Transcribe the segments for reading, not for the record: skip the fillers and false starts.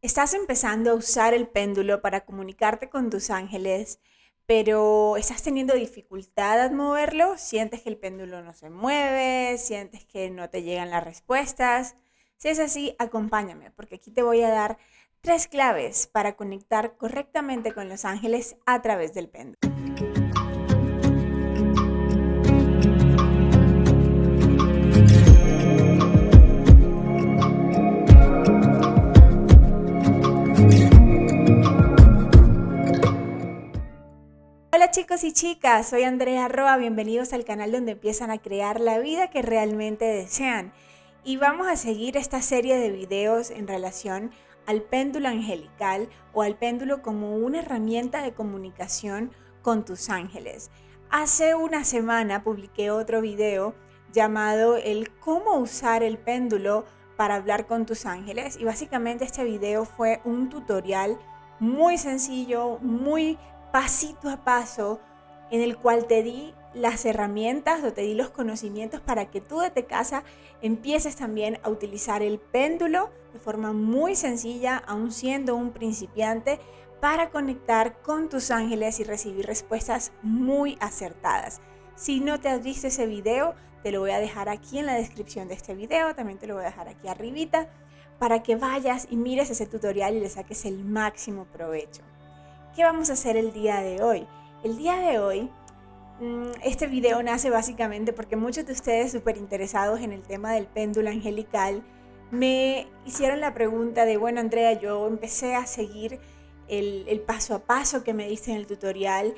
Estás empezando a usar el péndulo para comunicarte con tus ángeles, pero estás teniendo dificultad al moverlo. Sientes que el péndulo no se mueve, sientes que no te llegan las respuestas. Si es así, acompáñame, porque aquí te voy a dar tres claves para conectar correctamente con los ángeles a través del péndulo. Hola chicos y chicas, soy Andrea Roa, bienvenidos al canal donde empiezan a crear la vida que realmente desean. Y vamos a seguir esta serie de videos en relación al péndulo angelical o al péndulo como una herramienta de comunicación con tus ángeles. Hace una semana publiqué otro video llamado el cómo usar el péndulo para hablar con tus ángeles y básicamente este video fue un tutorial muy sencillo, muy pasito a paso, en el cual te di las herramientas o te di los conocimientos para que tú desde casa empieces también a utilizar el péndulo de forma muy sencilla, aun siendo un principiante, para conectar con tus ángeles y recibir respuestas muy acertadas. Si no te has visto ese video, te lo voy a dejar aquí en la descripción de este video, también te lo voy a dejar aquí arribita, para que vayas y mires ese tutorial y le saques el máximo provecho. ¿Qué vamos a hacer el día de hoy? El día de hoy, este video nace básicamente porque muchos de ustedes súper interesados en el tema del péndulo angelical me hicieron la pregunta de, bueno Andrea, yo empecé a seguir el paso a paso que me diste en el tutorial,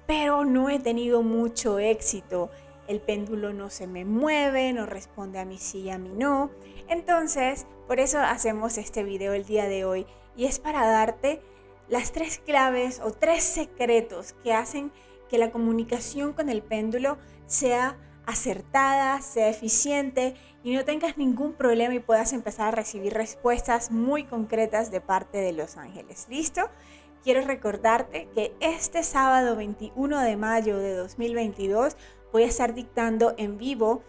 pero no he tenido mucho éxito. El péndulo no se me mueve, no responde a mí sí y a mí no. Entonces, por eso hacemos este video el día de hoy y es para darte las tres claves o tres secretos que hacen que la comunicación con el péndulo sea acertada, sea eficiente y no tengas ningún problema y puedas empezar a recibir respuestas muy concretas de parte de los ángeles. ¿Listo? Quiero recordarte que este sábado 21 de mayo de 2022 voy a estar dictando en vivo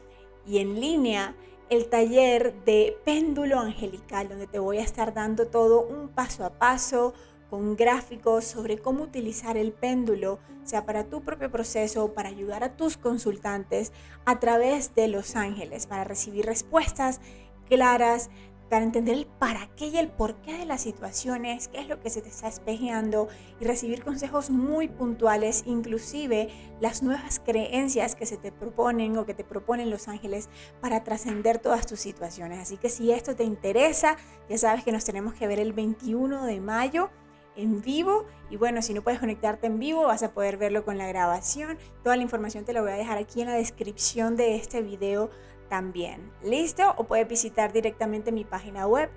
y en línea el taller de péndulo angelical, donde te voy a estar dando todo un paso a paso, con gráficos sobre cómo utilizar el péndulo, sea para tu propio proceso o para ayudar a tus consultantes a través de los ángeles, para recibir respuestas claras, para entender el para qué y el por qué de las situaciones, qué es lo que se te está espejeando y recibir consejos muy puntuales, inclusive las nuevas creencias que se te proponen o que te proponen los ángeles para trascender todas tus situaciones. Así que si esto te interesa, ya sabes que nos tenemos que ver el 21 de mayo en vivo y bueno, si no puedes conectarte en vivo vas a poder verlo con la grabación. Toda la información te la voy a dejar aquí en la descripción de este video también. ¿Listo? O puedes visitar directamente mi página web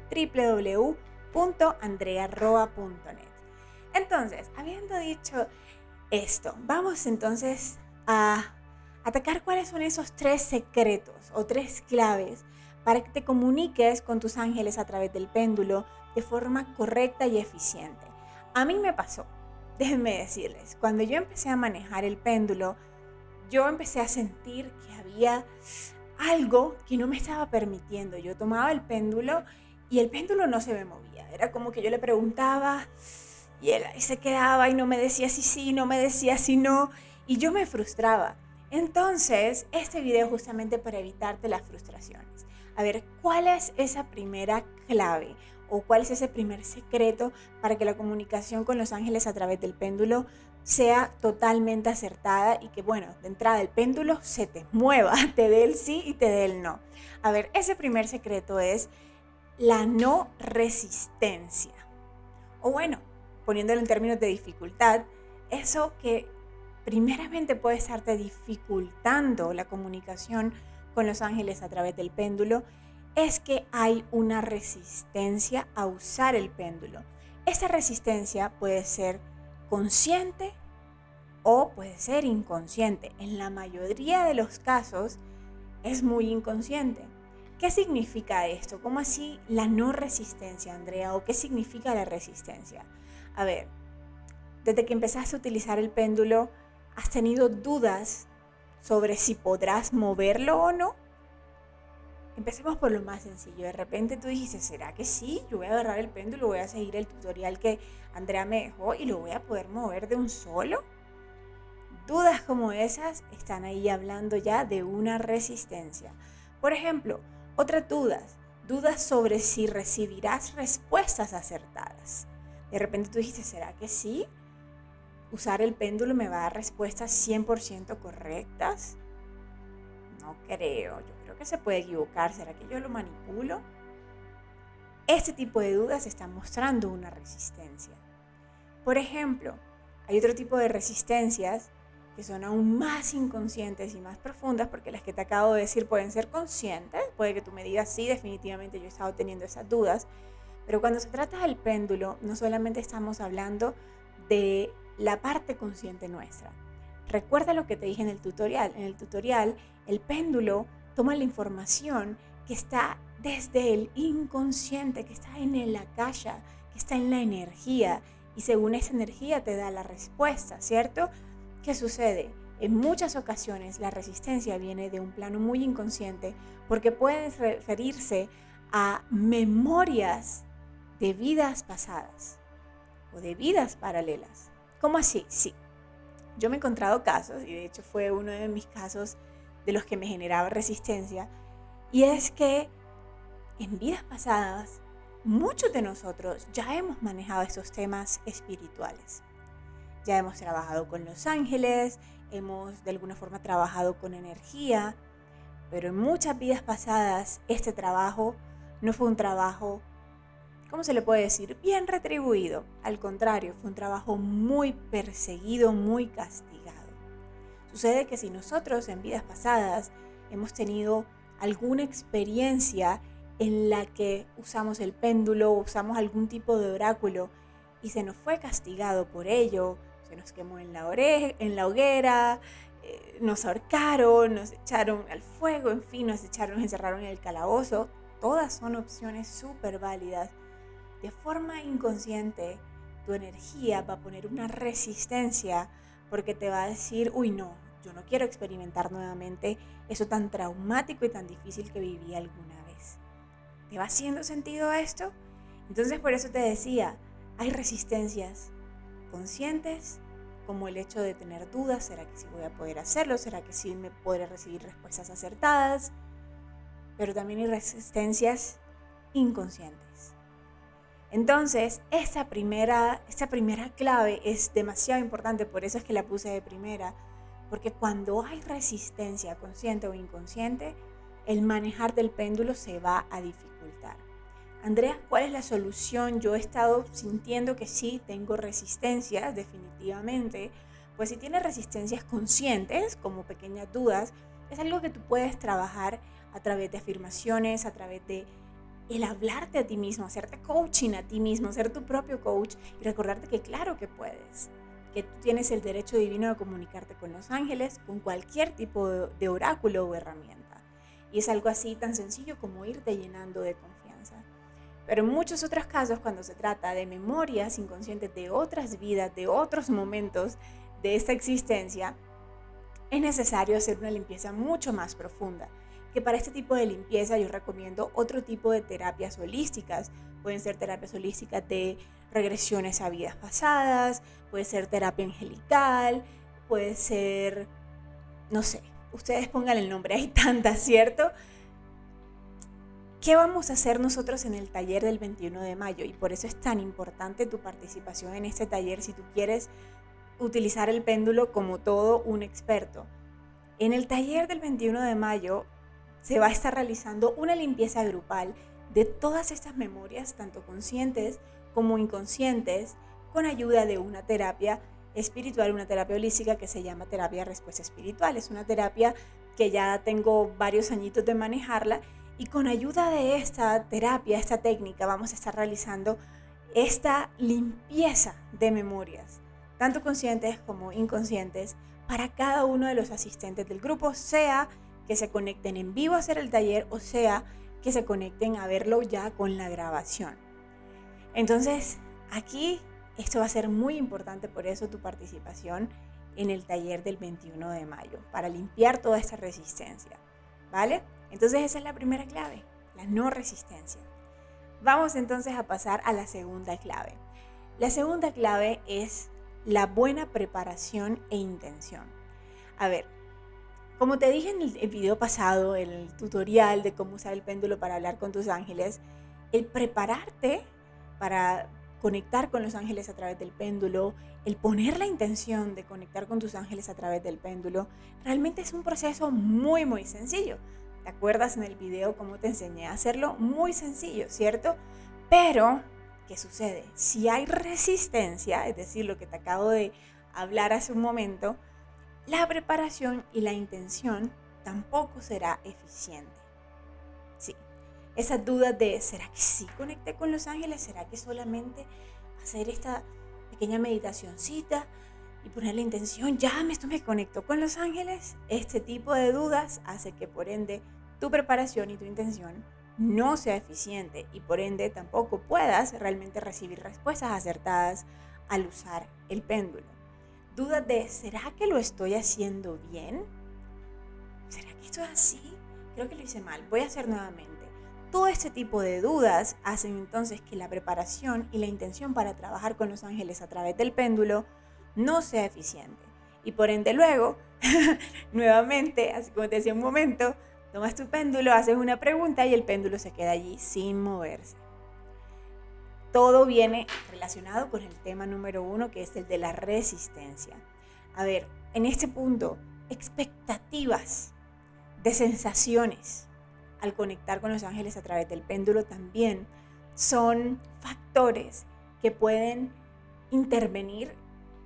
www.andrearroa.net. Entonces, habiendo dicho esto, vamos entonces a atacar cuáles son esos tres secretos o tres claves para que te comuniques con tus ángeles a través del péndulo de forma correcta y eficiente. A mí me pasó, déjenme decirles, cuando yo empecé a manejar el péndulo, yo empecé a sentir que había algo que no me estaba permitiendo. Yo tomaba el péndulo y el péndulo no se me movía. Era como que yo le preguntaba y él ahí se quedaba y no me decía si sí, no me decía si no, y yo me frustraba. Entonces, este video es justamente para evitarte las frustraciones. A ver, ¿cuál es esa primera clave? ¿O cuál es ese primer secreto para que la comunicación con los ángeles a través del péndulo sea totalmente acertada y que, bueno, de entrada el péndulo se te mueva, te dé el sí y te dé el no? A ver, ese primer secreto es la no resistencia. O bueno, poniéndolo en términos de dificultad, eso que primeramente puede estarte dificultando la comunicación con los ángeles a través del péndulo es que hay una resistencia a usar el péndulo. Esta resistencia puede ser consciente o puede ser inconsciente. En la mayoría de los casos es muy inconsciente. ¿Qué significa esto? ¿Cómo así la no resistencia, Andrea? ¿O qué significa la resistencia? A ver, desde que empezaste a utilizar el péndulo, ¿has tenido dudas sobre si podrás moverlo o no? empecemos por lo más sencillo. De repente tú dijiste, ¿será que sí? Yo voy a agarrar el péndulo, voy a seguir el tutorial que Andrea me dejó y lo voy a poder mover de un solo. Dudas como esas están ahí hablando ya de una resistencia. Por ejemplo, otras dudas sobre si recibirás respuestas acertadas. De repente tú dijiste, ¿será que sí? ¿Usar el péndulo me va a dar respuestas 100% correctas? No creo, yo creo que se puede equivocar. ¿Será que yo lo manipulo? Este tipo de dudas están mostrando una resistencia. Por ejemplo, hay otro tipo de resistencias que son aún más inconscientes y más profundas, porque las que te acabo de decir pueden ser conscientes. Puede que tú me digas, sí, definitivamente yo he estado teniendo esas dudas. Pero cuando se trata del péndulo, no solamente estamos hablando de la parte consciente nuestra. Recuerda lo que te dije en el tutorial. En el tutorial, el péndulo toma la información que está desde el inconsciente, que está en el akasha, que está en la energía, y según esa energía te da la respuesta, ¿cierto? ¿Qué sucede? En muchas ocasiones la resistencia viene de un plano muy inconsciente porque puede referirse a memorias de vidas pasadas o de vidas paralelas. ¿Cómo así? Sí. Yo me he encontrado casos, y de hecho fue uno de mis casos de los que me generaba resistencia, y es que en vidas pasadas muchos de nosotros ya hemos manejado estos temas espirituales. Ya hemos trabajado con los ángeles, hemos de alguna forma trabajado con energía, pero en muchas vidas pasadas este trabajo no fue un trabajo, ¿cómo se le puede decir? Bien retribuido. Al contrario, fue un trabajo muy perseguido, muy castigado. Sucede que si nosotros en vidas pasadas hemos tenido alguna experiencia en la que usamos el péndulo, usamos algún tipo de oráculo y se nos fue castigado por ello, se nos quemó en la hoguera, nos ahorcaron, nos echaron al fuego, en fin, nos encerraron en el calabozo. Todas son opciones súper válidas. De forma inconsciente, tu energía va a poner una resistencia porque te va a decir, uy no, yo no quiero experimentar nuevamente eso tan traumático y tan difícil que viví alguna vez. ¿Te va haciendo sentido esto? Entonces por eso te decía, hay resistencias conscientes, como el hecho de tener dudas, ¿será que sí voy a poder hacerlo? ¿Será que sí me podré recibir respuestas acertadas? Pero también hay resistencias inconscientes. Entonces, esta primera clave es demasiado importante, por eso es que la puse de primera, porque cuando hay resistencia consciente o inconsciente, el manejar del péndulo se va a dificultar. Andrea, ¿cuál es la solución? Yo he estado sintiendo que sí, tengo resistencias, definitivamente. Pues si tienes resistencias conscientes, como pequeñas dudas, es algo que tú puedes trabajar a través de afirmaciones, a través de el hablarte a ti mismo, hacerte coaching a ti mismo, ser tu propio coach y recordarte que claro que puedes, que tú tienes el derecho divino de comunicarte con los ángeles, con cualquier tipo de oráculo o herramienta. Y es algo así tan sencillo como irte llenando de confianza. Pero en muchos otros casos, cuando se trata de memorias inconscientes de otras vidas, de otros momentos de esta existencia, es necesario hacer una limpieza mucho más profunda. Que para este tipo de limpieza yo recomiendo otro tipo de terapias holísticas. Pueden ser terapias holísticas de regresiones a vidas pasadas, puede ser terapia angelical, puede ser, no sé, ustedes pongan el nombre, hay tantas, ¿cierto? ¿Qué vamos a hacer nosotros en el taller del 21 de mayo? Y por eso es tan importante tu participación en este taller si tú quieres utilizar el péndulo como todo un experto. En el taller del 21 de mayo se va a estar realizando una limpieza grupal de todas estas memorias, tanto conscientes como inconscientes, con ayuda de una terapia espiritual, una terapia holística que se llama terapia de respuesta espiritual. Es una terapia que ya tengo varios añitos de manejarla y con ayuda de esta terapia, esta técnica, vamos a estar realizando esta limpieza de memorias, tanto conscientes como inconscientes, para cada uno de los asistentes del grupo, sea que se conecten en vivo a hacer el taller o sea que se conecten a verlo ya con la grabación. Entonces, aquí esto va a ser muy importante, por eso tu participación en el taller del 21 de mayo, para limpiar toda esta resistencia, ¿vale? Entonces esa es la primera clave, la no resistencia. Vamos entonces a pasar a la segunda clave. La segunda clave es la buena preparación e intención. A ver, como te dije en el video pasado, el tutorial de cómo usar el péndulo para hablar con tus ángeles, el prepararte para conectar con los ángeles a través del péndulo, el poner la intención de conectar con tus ángeles a través del péndulo, realmente es un proceso muy, muy sencillo. ¿Te acuerdas en el video cómo te enseñé a hacerlo? Muy sencillo, ¿cierto? Pero, ¿qué sucede? Si hay resistencia, es decir, lo que te acabo de hablar hace un momento, la preparación y la intención tampoco será eficiente. Sí, esas dudas de ¿será que sí conecté con los ángeles? ¿Será que solamente hacer esta pequeña meditacioncita y poner la intención, ya esto me conectó con los ángeles? Este tipo de dudas hace que por ende tu preparación y tu intención no sea eficiente y por ende tampoco puedas realmente recibir respuestas acertadas al usar el péndulo. Dudas de ¿será que lo estoy haciendo bien? ¿Será que esto es así? Creo que lo hice mal, voy a hacer nuevamente. Todo este tipo de dudas hacen entonces que la preparación y la intención para trabajar con los ángeles a través del péndulo no sea eficiente. Y por ende luego, nuevamente, así como te decía un momento, tomas tu péndulo, haces una pregunta y el péndulo se queda allí sin moverse. Todo viene relacionado con el tema número 1, que es el de la resistencia. A ver, en este punto, expectativas de sensaciones al conectar con los ángeles a través del péndulo también son factores que pueden intervenir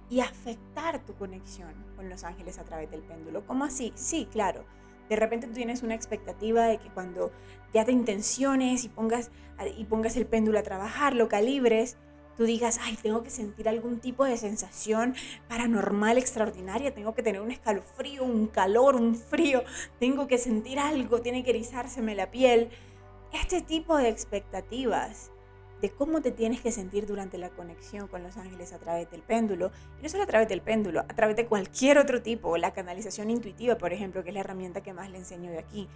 y afectar tu conexión con los ángeles a través del péndulo. ¿Cómo así? Sí, claro. De repente tú tienes una expectativa de que cuando ya te intenciones y pongas el péndulo a trabajar, lo calibres, tú digas, ay, tengo que sentir algún tipo de sensación paranormal extraordinaria, tengo que tener un escalofrío, un calor, un frío, tengo que sentir algo, tiene que erizárseme la piel. Este tipo de expectativas de cómo te tienes que sentir durante la conexión con los ángeles a través del péndulo, y no solo a través del péndulo, a través de cualquier otro tipo, la canalización intuitiva, por ejemplo, que es la herramienta que más le enseño de aquí,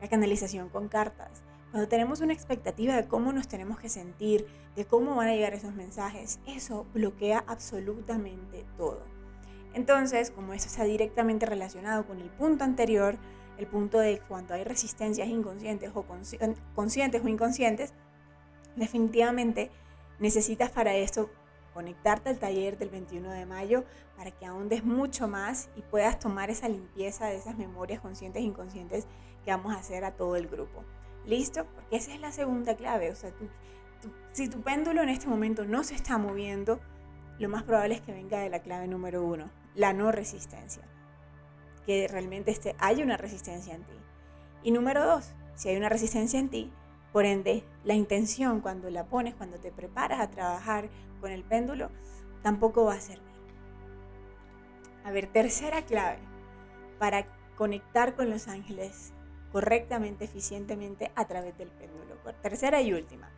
la canalización con cartas. Cuando tenemos una expectativa de cómo nos tenemos que sentir, de cómo van a llegar esos mensajes, eso bloquea absolutamente todo. Entonces, como eso está directamente relacionado con el punto anterior, el punto de cuando hay resistencias inconscientes o conscientes o inconscientes, definitivamente necesitas para esto conectarte al taller del 21 de mayo para que ahondes mucho más y puedas tomar esa limpieza de esas memorias conscientes e inconscientes que vamos a hacer a todo el grupo. ¿Listo? Porque esa es la segunda clave. O sea, si tu péndulo en este momento no se está moviendo, lo más probable es que venga de la clave número 1, la no resistencia. Que realmente haya una resistencia en ti. Y número 2, si hay una resistencia en ti, por ende, la intención cuando la pones, cuando te preparas a trabajar con el péndulo, tampoco va a servir. A ver, tercera clave para conectar con los ángeles correctamente, eficientemente a través del péndulo. Tercera y última.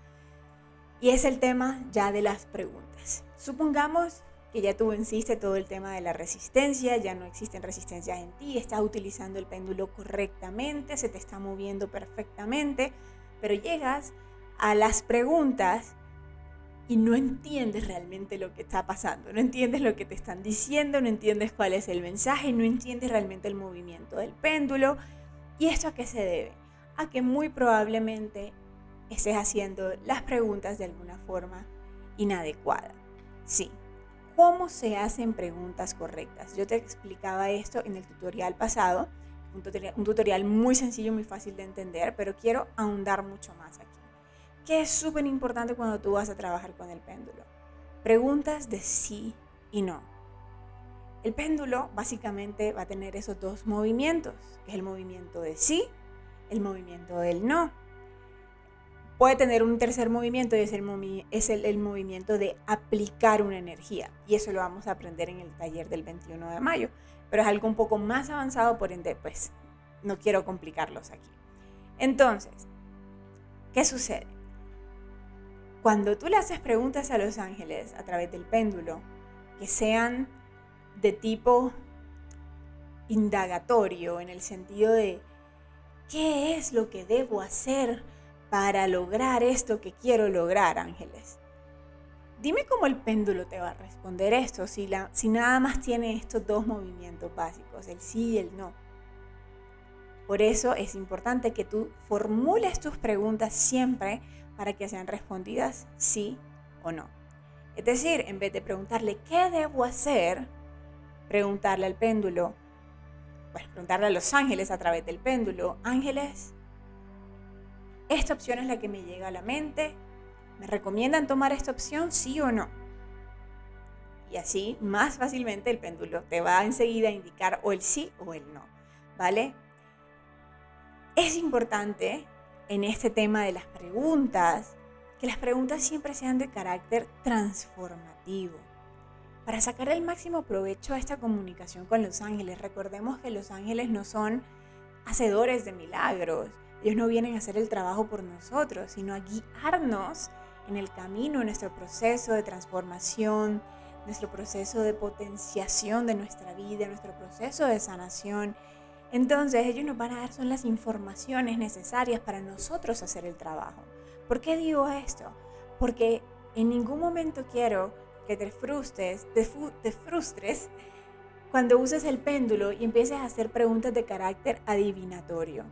Y es el tema ya de las preguntas. Supongamos que ya tú venciste todo el tema de la resistencia, ya no existen resistencias en ti, estás utilizando el péndulo correctamente, se te está moviendo perfectamente, pero llegas a las preguntas y no entiendes realmente lo que está pasando, no entiendes lo que te están diciendo, no entiendes cuál es el mensaje, no entiendes realmente el movimiento del péndulo. ¿Y esto a qué se debe? A que muy probablemente estés haciendo las preguntas de alguna forma inadecuada. Sí. ¿Cómo se hacen preguntas correctas? Yo te explicaba esto en el tutorial pasado, un tutorial muy sencillo, muy fácil de entender, pero quiero ahondar mucho más aquí. ¿Qué es súper importante cuando tú vas a trabajar con el péndulo? Preguntas de sí y no. El péndulo básicamente va a tener esos dos movimientos, que es el movimiento de sí, el movimiento del no. Puede tener un tercer movimiento y es el movimiento de aplicar una energía. Y eso lo vamos a aprender en el taller del 21 de mayo. Pero es algo un poco más avanzado, por ende, pues no quiero complicarlos aquí. Entonces, ¿qué sucede? Cuando tú le haces preguntas a los ángeles a través del péndulo, que sean de tipo indagatorio, en el sentido de ¿qué es lo que debo hacer para lograr esto que quiero lograr, ángeles? Dime cómo el péndulo te va a responder esto si nada más tiene estos dos movimientos básicos, el sí y el no. Por eso es importante que tú formules tus preguntas siempre para que sean respondidas sí o no. Es decir, en vez de preguntarle ¿qué debo hacer?, preguntarle al péndulo, preguntarle a los ángeles a través del péndulo: ángeles, esta opción es la que me llega a la mente, ¿me recomiendan tomar esta opción, sí o no? Y así, más fácilmente el péndulo te va enseguida a indicar o el sí o el no, ¿vale? Es importante en este tema de las preguntas, que las preguntas siempre sean de carácter transformativo. Para sacar el máximo provecho a esta comunicación con los ángeles, recordemos que los ángeles no son hacedores de milagros. Ellos no vienen a hacer el trabajo por nosotros, sino a guiarnos en el camino, en nuestro proceso de transformación, nuestro proceso de potenciación de nuestra vida, nuestro proceso de sanación. Entonces ellos nos van a dar son las informaciones necesarias para nosotros hacer el trabajo. ¿Por qué digo esto? Porque en ningún momento quiero que te frustres cuando uses el péndulo y empieces a hacer preguntas de carácter adivinatorio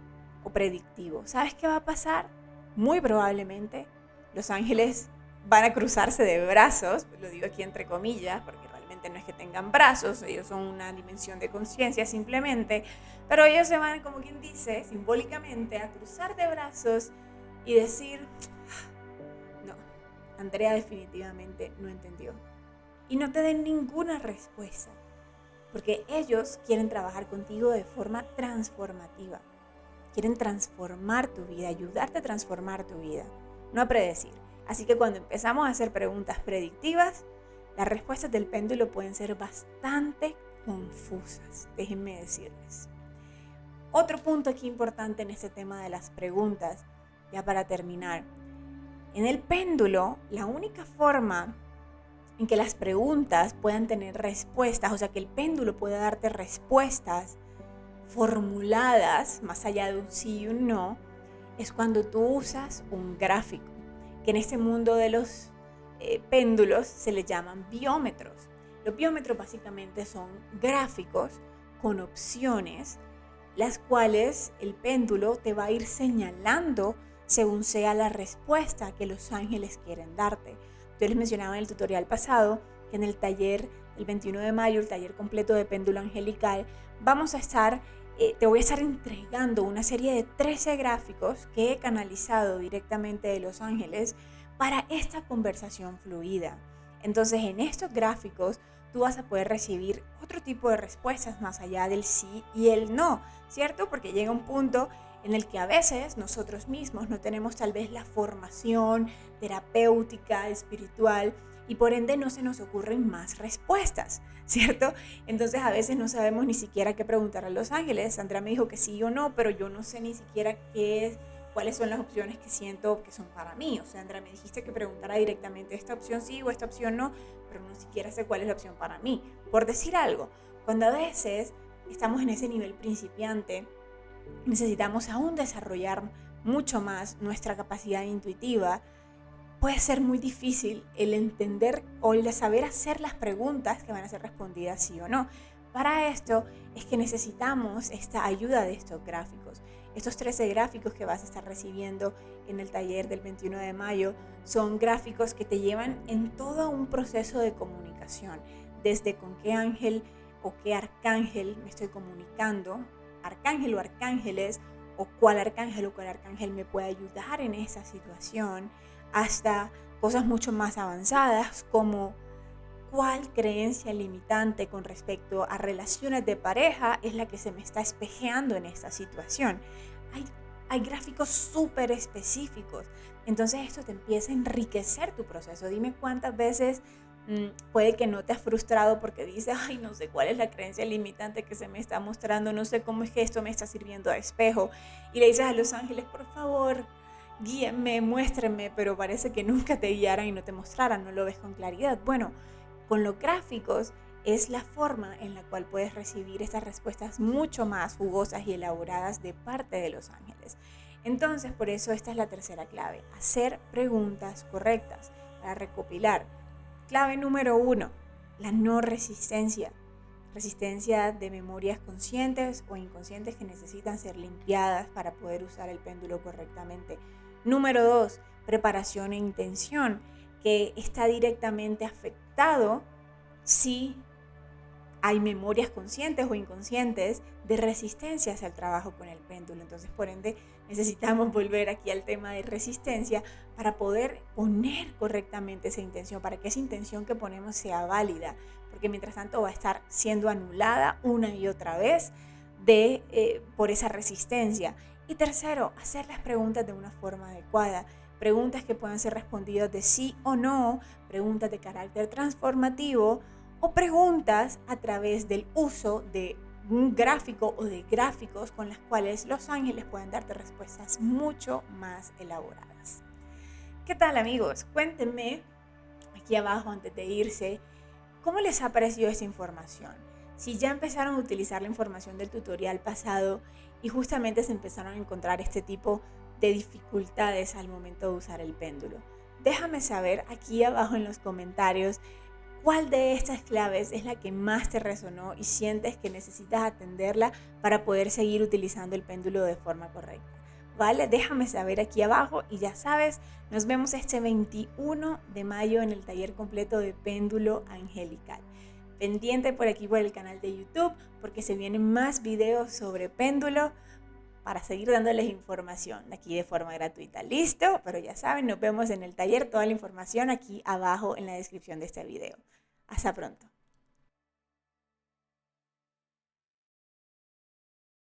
o predictivo. ¿Sabes qué va a pasar? Muy probablemente los ángeles van a cruzarse de brazos, lo digo aquí entre comillas, porque realmente no es que tengan brazos, ellos son una dimensión de conciencia simplemente, pero ellos se van, como quien dice, simbólicamente a cruzar de brazos y decir: no, Andrea definitivamente no entendió. Y no te den ninguna respuesta, porque ellos quieren trabajar contigo de forma transformativa. Quieren transformar tu vida, ayudarte a transformar tu vida, no a predecir. Así que cuando empezamos a hacer preguntas predictivas, las respuestas del péndulo pueden ser bastante confusas, déjenme decirles. Otro punto aquí importante en este tema de las preguntas, ya para terminar. En el péndulo, la única forma en que las preguntas puedan tener respuestas, o sea, que el péndulo pueda darte respuestas formuladas, más allá de un sí y un no, es cuando tú usas un gráfico, que en este mundo de los péndulos se le llaman biómetros. Los biómetros básicamente son gráficos con opciones, las cuales el péndulo te va a ir señalando según sea la respuesta que los ángeles quieren darte. Yo les mencionaba en el tutorial pasado que en el taller del 21 de mayo, el taller completo de péndulo angelical, te voy a estar entregando una serie de 13 gráficos que he canalizado directamente de los ángeles para esta conversación fluida. Entonces, en estos gráficos tú vas a poder recibir otro tipo de respuestas más allá del sí y el no, ¿cierto? Porque llega un punto en el que a veces nosotros mismos no tenemos tal vez la formación terapéutica, espiritual, y por ende no se nos ocurren más respuestas, ¿cierto? Entonces a veces no sabemos ni siquiera qué preguntar a los ángeles. Andrea me dijo que sí o no, pero yo no sé ni siquiera cuáles son las opciones que siento que son para mí. O sea, Andrea, me dijiste que preguntara directamente esta opción sí o esta opción no, pero no siquiera sé cuál es la opción para mí. Por decir algo, cuando a veces estamos en ese nivel principiante, necesitamos aún desarrollar mucho más nuestra capacidad intuitiva, puede ser muy difícil el entender o el saber hacer las preguntas que van a ser respondidas sí o no. Para esto es que necesitamos esta ayuda de estos gráficos. Estos 13 gráficos que vas a estar recibiendo en el taller del 21 de mayo son gráficos que te llevan en todo un proceso de comunicación, desde con qué ángel o qué arcángel me estoy comunicando, arcángel o arcángeles, o cuál arcángel me puede ayudar en esa situación, hasta cosas mucho más avanzadas como cuál creencia limitante con respecto a relaciones de pareja es la que se me está espejeando en esta situación. Hay gráficos súper específicos, entonces esto te empieza a enriquecer tu proceso. Dime cuántas veces puede que no te has frustrado porque dices: ay, no sé cuál es la creencia limitante que se me está mostrando, no sé cómo es que esto me está sirviendo de espejo, y le dices a los ángeles: por favor, guíenme, muéstrenme, pero parece que nunca te guiaran y no te mostraran, no lo ves con claridad. Bueno, con los gráficos es la forma en la cual puedes recibir estas respuestas mucho más jugosas y elaboradas de parte de los ángeles. Entonces, por eso esta es la tercera clave, hacer preguntas correctas para recopilar. Clave número 1, la no resistencia. Resistencia de memorias conscientes o inconscientes que necesitan ser limpiadas para poder usar el péndulo correctamente. Número 2, preparación e intención, que está directamente afectado si hay memorias conscientes o inconscientes de resistencia hacia el trabajo con el péndulo. Entonces, por ende, necesitamos volver aquí al tema de resistencia para poder poner correctamente esa intención, para que esa intención que ponemos sea válida, porque mientras tanto va a estar siendo anulada una y otra vez por esa resistencia. Y tercero, hacer las preguntas de una forma adecuada. Preguntas que puedan ser respondidas de sí o no, preguntas de carácter transformativo o preguntas a través del uso de un gráfico o de gráficos con las cuales los ángeles pueden darte respuestas mucho más elaboradas. ¿Qué tal, amigos? Cuéntenme aquí abajo antes de irse, ¿cómo les ha parecido esta información? Si ya empezaron a utilizar la información del tutorial pasado y justamente se empezaron a encontrar este tipo de dificultades al momento de usar el péndulo. Déjame saber aquí abajo en los comentarios cuál de estas claves es la que más te resonó y sientes que necesitas atenderla para poder seguir utilizando el péndulo de forma correcta. ¿Vale? Déjame saber aquí abajo y ya sabes, nos vemos este 21 de mayo en el taller completo de péndulo angelical. Pendiente por aquí por el canal de YouTube porque se vienen más videos sobre péndulo para seguir dándoles información aquí de forma gratuita. ¿Listo? Pero ya saben, nos vemos en el taller. Toda la información aquí abajo en la descripción de este video. Hasta pronto.